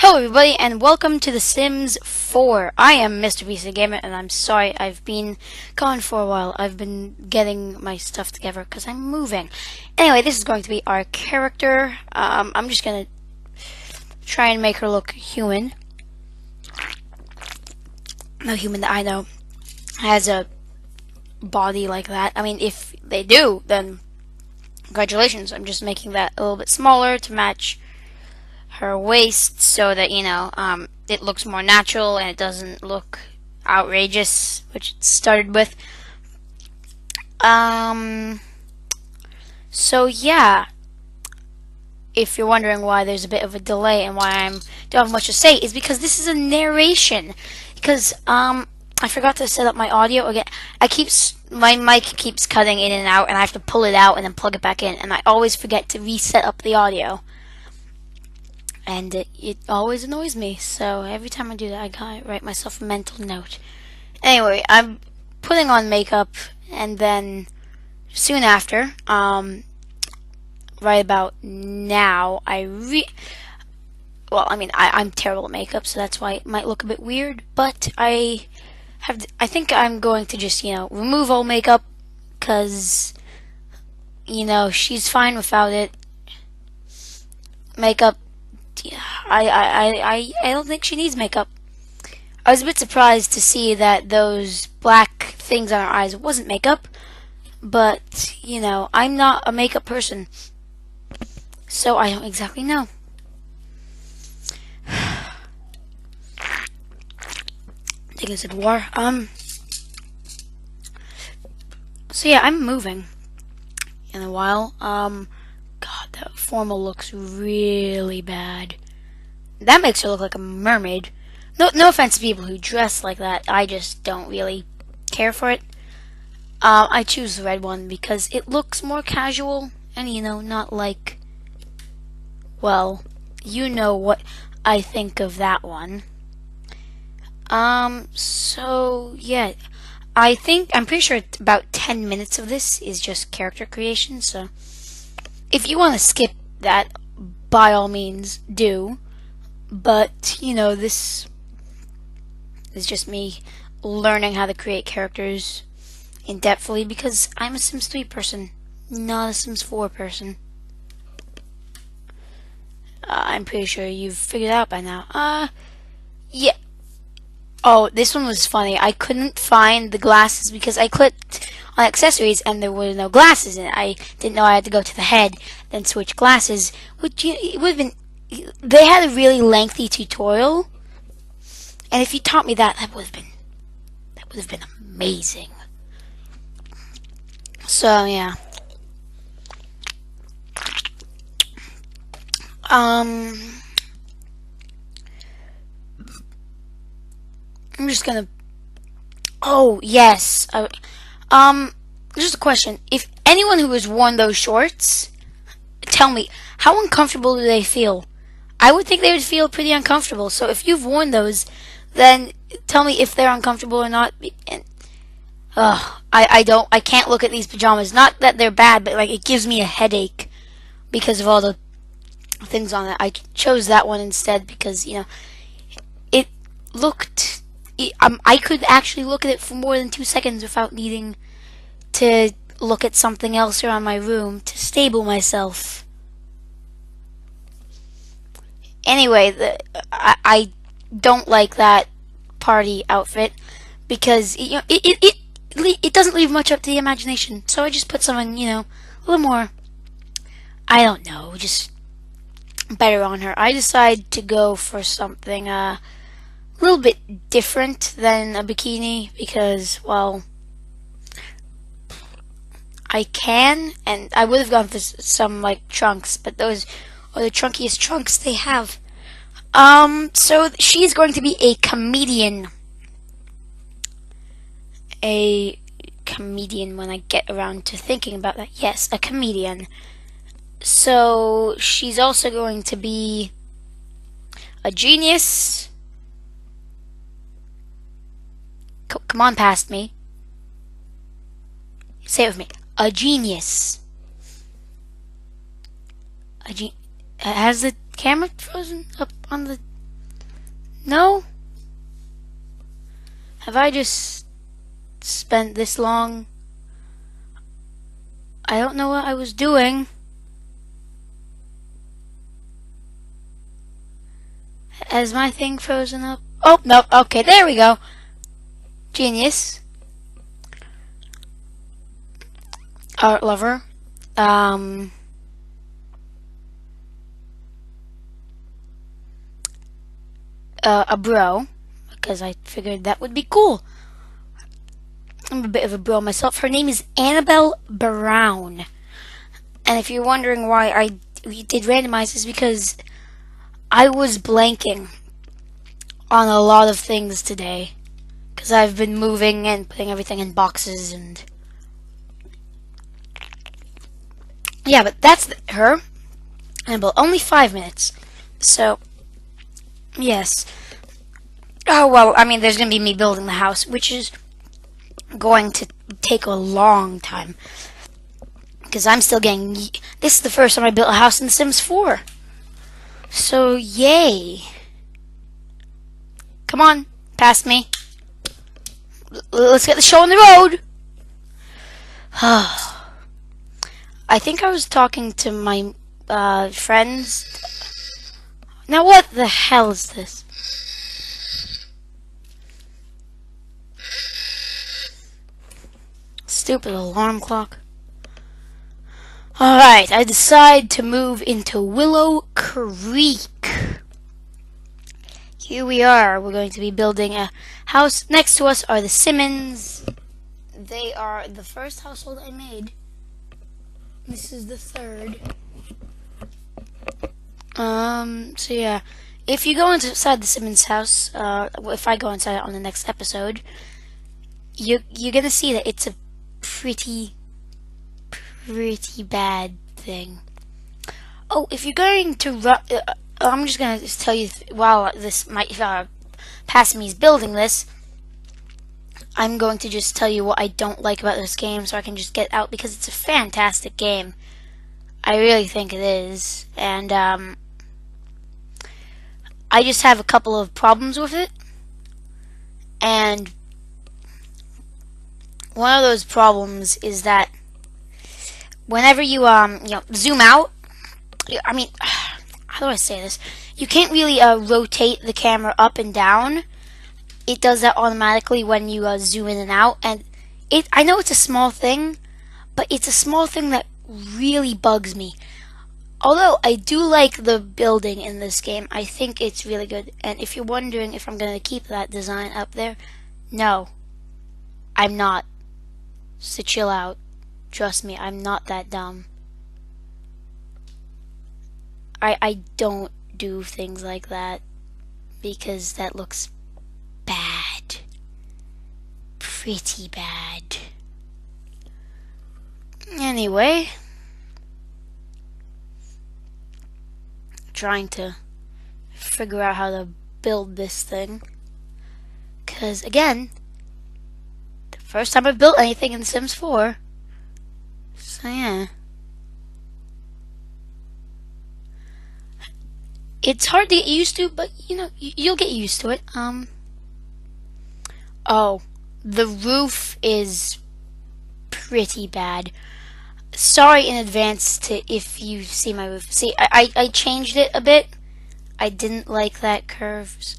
Hello everybody and welcome to The Sims 4. I am Mr. PC Gamer and I'm sorry I've been gone for a while. I've been getting my stuff together because I'm moving. Anyway, this is going to be our character. I'm just going to try and make her look human. No human that I know has a body like that. I mean, if they do, then congratulations. I'm just making that a little bit smaller to match her waist so that, it looks more natural and it doesn't look outrageous, which it started with. So yeah, if you're wondering why there's a bit of a delay and why I don't have much to say, is because this is a narration. Because, I forgot to set up my audio again. My mic keeps cutting in and out, and I have to pull it out and then plug it back in, and I always forget to reset up the audio. And it always annoys me, so every time I do that, I gotta write myself a mental note. Anyway, I'm putting on makeup, and then soon after, right about now, I'm terrible at makeup, so that's why it might look a bit weird, but I think I'm going to just, remove all makeup, because, she's fine without it. Makeup, I don't think she needs makeup. I was a bit surprised to see that those black things on her eyes wasn't makeup, but, I'm not a makeup person, so I don't exactly know. Taking a sip of water. So yeah, I'm moving in a while. God, that formal looks really bad. That makes her look like a mermaid. No offense to people who dress like that. I just don't really care for it. I choose the red one because it looks more casual and, not like, well, you know what I think of that one. So, yeah. I'm pretty sure about 10 minutes of this is just character creation, so if you want to skip that, by all means, do. But, this is just me learning how to create characters in-depthly because I'm a Sims 3 person, not a Sims 4 person. I'm pretty sure you've figured it out by now. Yeah. Oh, this one was funny. I couldn't find the glasses because I clicked on accessories and there were no glasses in it. I didn't know I had to go to the head, then switch glasses. It would have been. They had a really lengthy tutorial, and if you taught me that, that would have been amazing. So yeah. I'm just gonna. Oh yes. Just a question. If anyone who has worn those shorts, tell me how uncomfortable do they feel? I would think they would feel pretty uncomfortable. So if you've worn those, then tell me if they're uncomfortable or not. And, I can't look at these pajamas. Not that they're bad, but like it gives me a headache because of all the things on it. I chose that one instead because it looked. I could actually look at it for more than 2 seconds without needing to look at something else around my room to stable myself. Anyway, I don't like that party outfit because it doesn't leave much up to the imagination. So I just put something a little more, I don't know, just better on her. I decided to go for something a little bit different than a bikini because, well, I can, and I would have gone for some like trunks, but those are the trunkiest trunks they have. So she's going to be a comedian. A comedian when I get around to thinking about that. Yes, a comedian. So she's also going to be a genius. Come on past me. Say it with me. A genius. Has the camera frozen up on the No? Have I just spent this long? I don't know what I was doing. Has my thing frozen up? Oh, no. Okay, there we go. Genius. Art lover. A bro, because I figured that would be cool. I'm a bit of a bro myself. Her name is Annabelle Brown. And if you're wondering why I did randomize, is because I was blanking on a lot of things today. Because I've been moving and putting everything in boxes and... Yeah, but that's her. Annabelle, only 5 minutes. So, yes. Oh, well, I mean, there's going to be me building the house, which is going to take a long time. Because I'm still getting... This is the first time I built a house in The Sims 4. So, yay. Come on, past me. Let's get the show on the road. I think I was talking to my friends. Now what the hell is this? Stupid alarm clock. Alright, I decide to move into Willow Creek. Here we are. We're going to be building a house. Next to us are the Simmons. They are the first household I made. This is the third. So yeah. If you go inside the Simmons house, if I go inside it on the next episode, you're gonna see that it's a pretty bad thing. Oh, if you're going to I'm just gonna tell you while this might past me is building this, I'm going to just tell you what I don't like about this game so I can just get out, because it's a fantastic game. I really think it is. And I just have a couple of problems with it. And one of those problems is that whenever you zoom out, I mean, how do I say this? You can't really rotate the camera up and down. It does that automatically when you zoom in and out, and I know it's a small thing, but it's a small thing that really bugs me. Although I do like the building in this game, I think it's really good. And if you're wondering if I'm going to keep that design up there, no, I'm not. So chill out. Trust me, I'm not that dumb. I don't do things like that because that looks bad. Pretty bad. Anyway, trying to figure out how to build this thing, because again, the first time I built anything in Sims 4. So yeah, it's hard to get used to, but you know, you'll get used to it. Oh, the roof is pretty bad. Sorry in advance to if you see my roof. See, I changed it a bit. I didn't like that curves.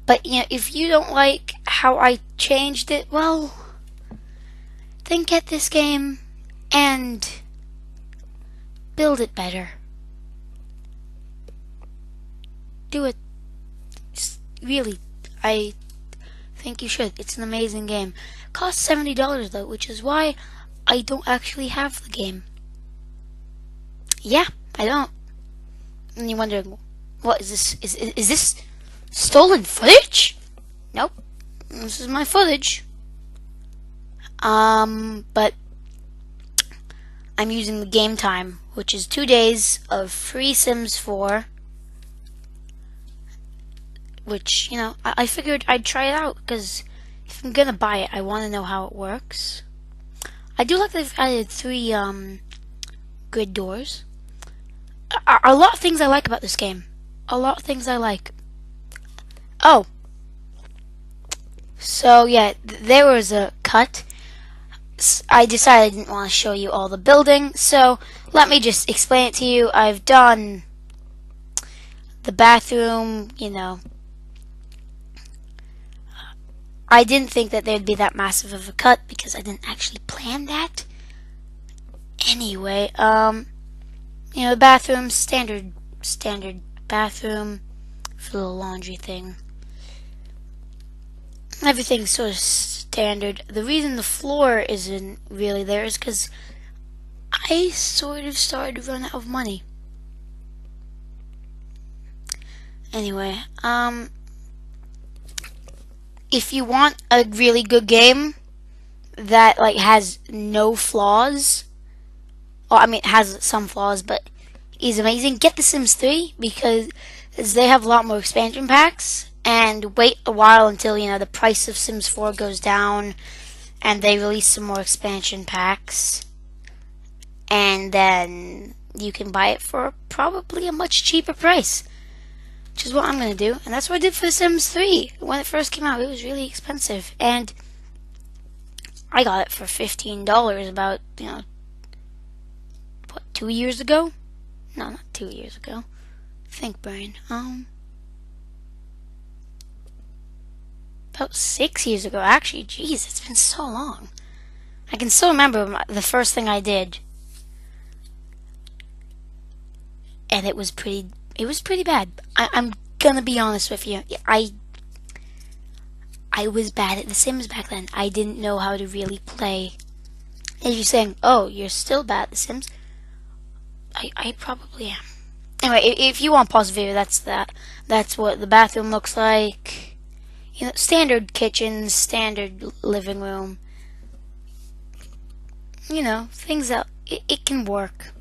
But, you know, if you don't like how I changed it, well, then get this game and build it better. Do it. Just really, I think you should. It's an amazing game. Costs $70 though, which is why I don't actually have the game. Yeah, I don't. And you're wondering, what is this? Is this stolen footage? Nope. This is my footage. But I'm using the game time, which is 2 days of free Sims 4. Which, you know, I figured I'd try it out, because if I'm gonna buy it, I want to know how it works. I do like that they've added 3 grid doors. A lot of things I like about this game. A lot of things I like. Oh, so yeah, there was a cut. I decided I didn't want to show you all the building, so let me just explain it to you. I've done the bathroom, I didn't think that there'd be that massive of a cut because I didn't actually plan that. Anyway, the bathroom, standard bathroom for the laundry thing. Everything's sort of standard. The reason the floor isn't really there is because I sort of started to run out of money. Anyway, if you want a really good game that has no flaws, well, I mean, it has some flaws, but is amazing, get The Sims 3 because they have a lot more expansion packs. And wait a while until the price of Sims 4 goes down, and they release some more expansion packs, and then you can buy it for probably a much cheaper price. Which is what I'm going to do. And that's what I did for The Sims 3. When it first came out, it was really expensive. And I got it for $15 about, 2 years ago? No, not 2 years ago. Think, brain. About 6 years ago, actually. Jeez, it's been so long. I can still remember the first thing I did. And it was pretty bad. I'm gonna be honest with you. I was bad at The Sims back then. I didn't know how to really play. If you're saying, oh, you're still bad at The Sims, I probably am. Anyway, if you want to pause the video, that's what the bathroom looks like. Standard kitchen, standard living room. Things that it can work.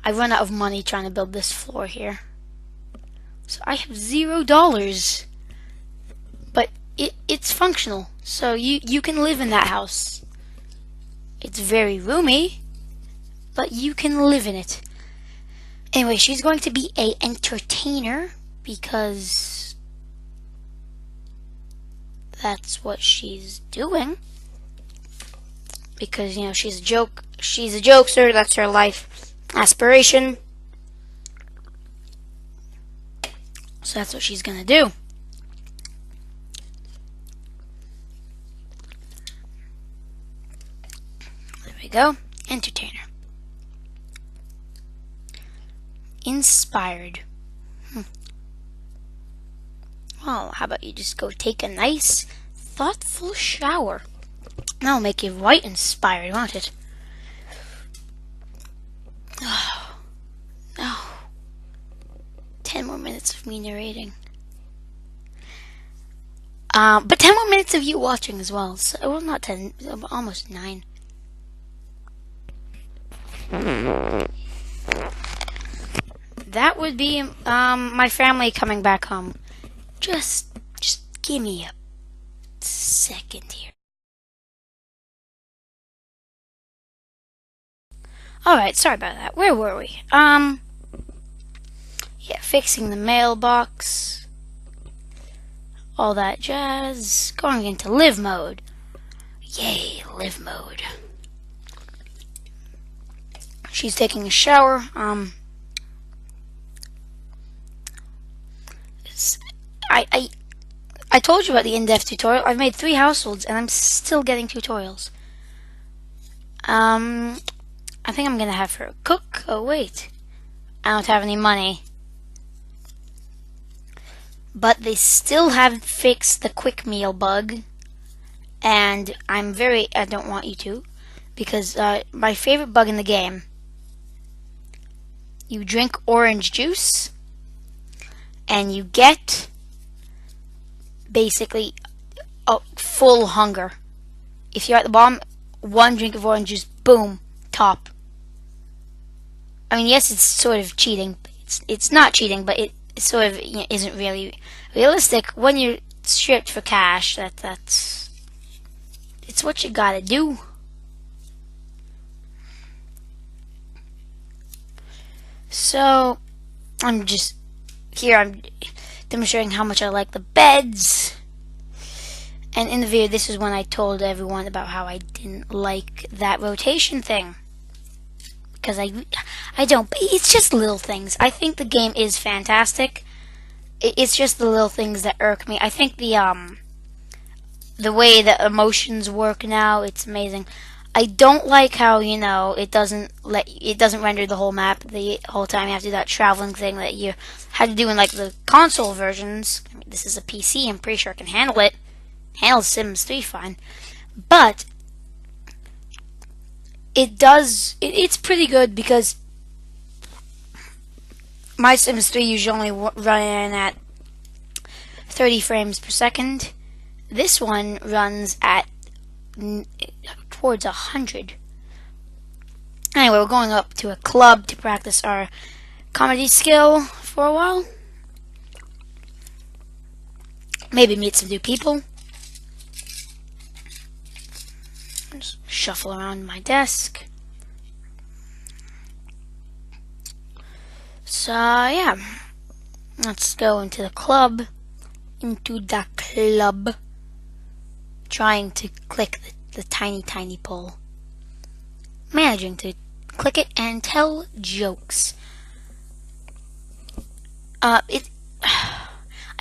I run out of money trying to build this floor here. So I have $0. But it's functional. So you can live in that house. It's very roomy, but you can live in it. Anyway, she's going to be an entertainer because that's what she's doing. Because, she's a jokester, that's her life aspiration. So that's what she's gonna do. There we go. Entertainer. Inspired. Well, how about you just go take a nice, thoughtful shower? That'll make you right inspired, won't it? Oh, no. 10 more minutes of me narrating. But 10 more minutes of you watching as well. So, well, not 10, almost 9. That would be my family coming back home. Just give me a second here. Alright, sorry about that. Where were we? Yeah, fixing the mailbox. All that jazz. Going into live mode. Yay, live mode. She's taking a shower. I told you about the in-depth tutorial. I've made 3 households and I'm still getting tutorials. I think I'm gonna have her cook. Oh wait, I don't have any money. But they still haven't fixed the quick meal bug, and I don't want you to, because my favorite bug in the game. You drink orange juice, and you get basically a full hunger. If you're at the bottom, 1 drink of orange juice, boom, top. I mean, yes, it's sort of cheating. It's not cheating, but it sort of isn't really realistic when you're stripped for cash. It's what you gotta do. So I'm demonstrating how much I like the beds. And in the video, this is when I told everyone about how I didn't like that rotation thing. Because I don't, but it's just little things. I think the game is fantastic. It's just the little things that irk me. I think the way that emotions work now, it's amazing. I don't like how, you know, it doesn't render the whole map the whole time. You have to do that traveling thing that you had to do in like the console versions. I mean, this is a PC, I'm pretty sure I can handle it. Handles Sims 3 fine. But it's pretty good because my Sims 3 usually only running at 30 frames per second. This one runs at towards 100. Anyway, we're going up to a club to practice our comedy skill for a while. Maybe meet some new people. Just shuffle around my desk. So yeah, let's go into the club. Trying to click the tiny pole. Managing to click it and tell jokes. I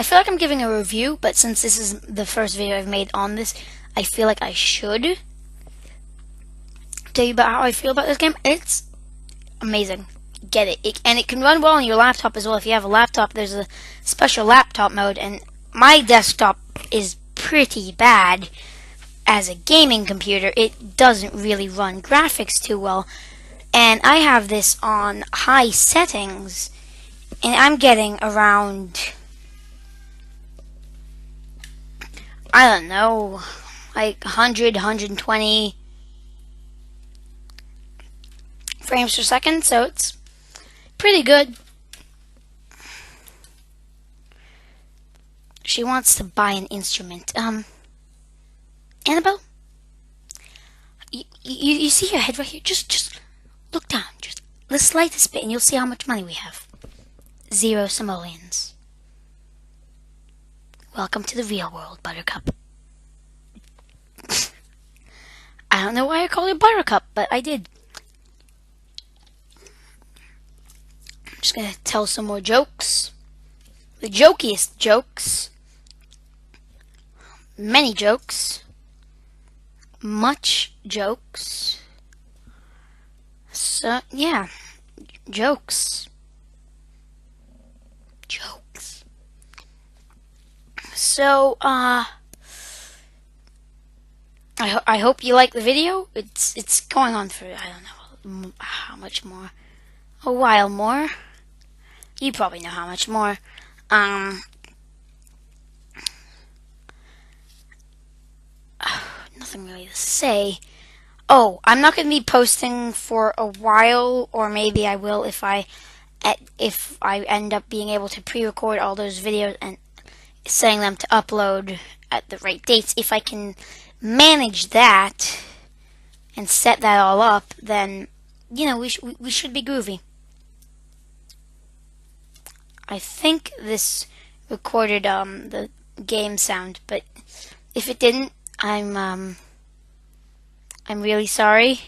feel like I'm giving a review, but since this is the first video I've made on this, I feel like I should tell you about how I feel about this game. It's amazing. Get it. And it can run well on your laptop as well. If you have a laptop, there's a special laptop mode, and my desktop is pretty bad as a gaming computer. It doesn't really run graphics too well, and I have this on high settings, and I'm getting around, I don't know, like 100, 120 frames per second, so it's pretty good. She wants to buy an instrument. Annabelle? You see your head right here? Just look down. Just let's slide this bit and you'll see how much money we have. 0 simoleons. Welcome to the real world, Buttercup. I don't know why I call you Buttercup, but I did. I'm just gonna tell some more jokes. The jokiest jokes. Many jokes. Much jokes. So, yeah. Jokes. Jokes. So, I hope you like the video. It's going on for, I don't know how much more. A while more. You probably know how much more. Nothing really to say. Oh, I'm not going to be posting for a while, or maybe I will if I end up being able to pre-record all those videos and setting them to upload at the right dates. If I can manage that and set that all up, then you know we should be groovy. I think this recorded the game sound, but if it didn't, I'm really sorry.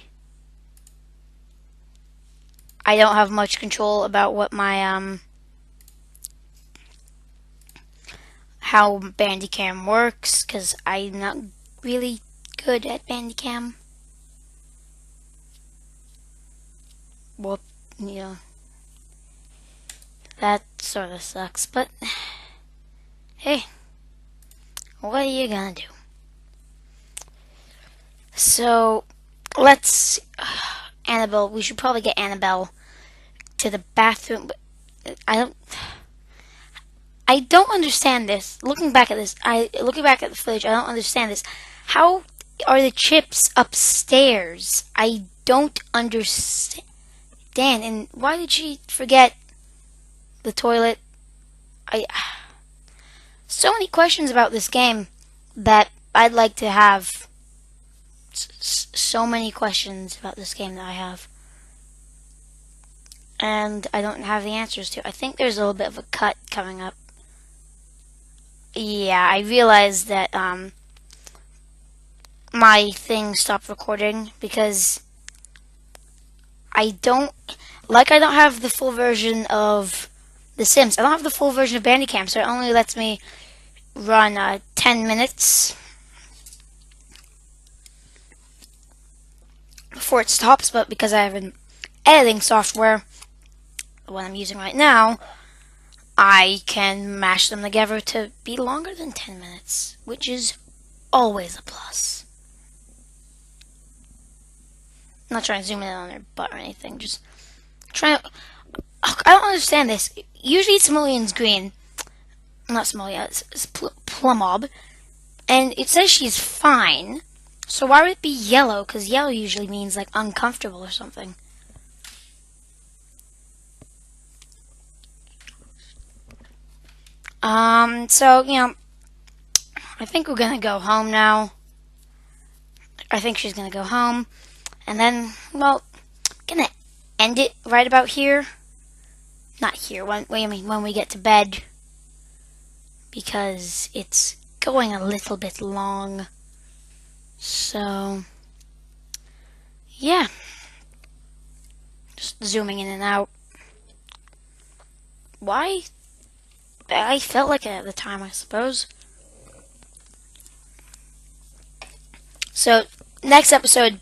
I don't have much control about what my how Bandicam works, because I'm not really good at Bandicam. Well, you know, that sort of sucks, but hey, what are you gonna do? So, let's, Annabelle, we should probably get Annabelle to the bathroom, but I don't understand this. Looking back at the footage, I don't understand this. How are the chips upstairs? I don't understand. And why did she forget the toilet? So many questions about this game that I'd like to have. So many questions about this game that I have, and I don't have the answers to. I think there's a little bit of a cut coming up. Yeah, I realized that my thing stopped recording because I don't have the full version of The Sims. I don't have the full version of Bandicam, so it only lets me run 10 minutes before it stops, but because I have an editing software, the one I'm using right now, I can mash them together to be longer than 10 minutes, which is always a plus. I'm not trying to zoom in on their butt or anything, just trying to... I don't understand this. Usually Simoleon's green. Not Simoleon, it's Plumob. And it says she's fine. So why would it be yellow? Because yellow usually means like uncomfortable or something. So, I think we're gonna go home now. I think she's gonna go home. And then, well, I'm gonna end it right about here. Not here, when we get to bed. Because it's going a little bit long. So, yeah. Just zooming in and out. Why? I felt like it at the time, I suppose. So, next episode,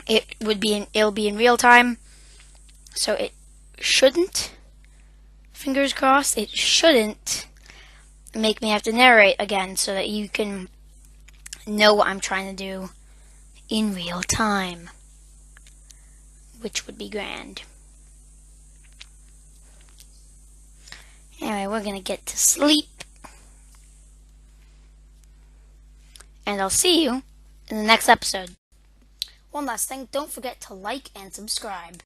it'll be in real time. So it shouldn't, fingers crossed, it shouldn't make me have to narrate again so that you can know what I'm trying to do in real time, which would be grand. Anyway, we're gonna get to sleep, and I'll see you in the next episode. One last thing, don't forget to like and subscribe.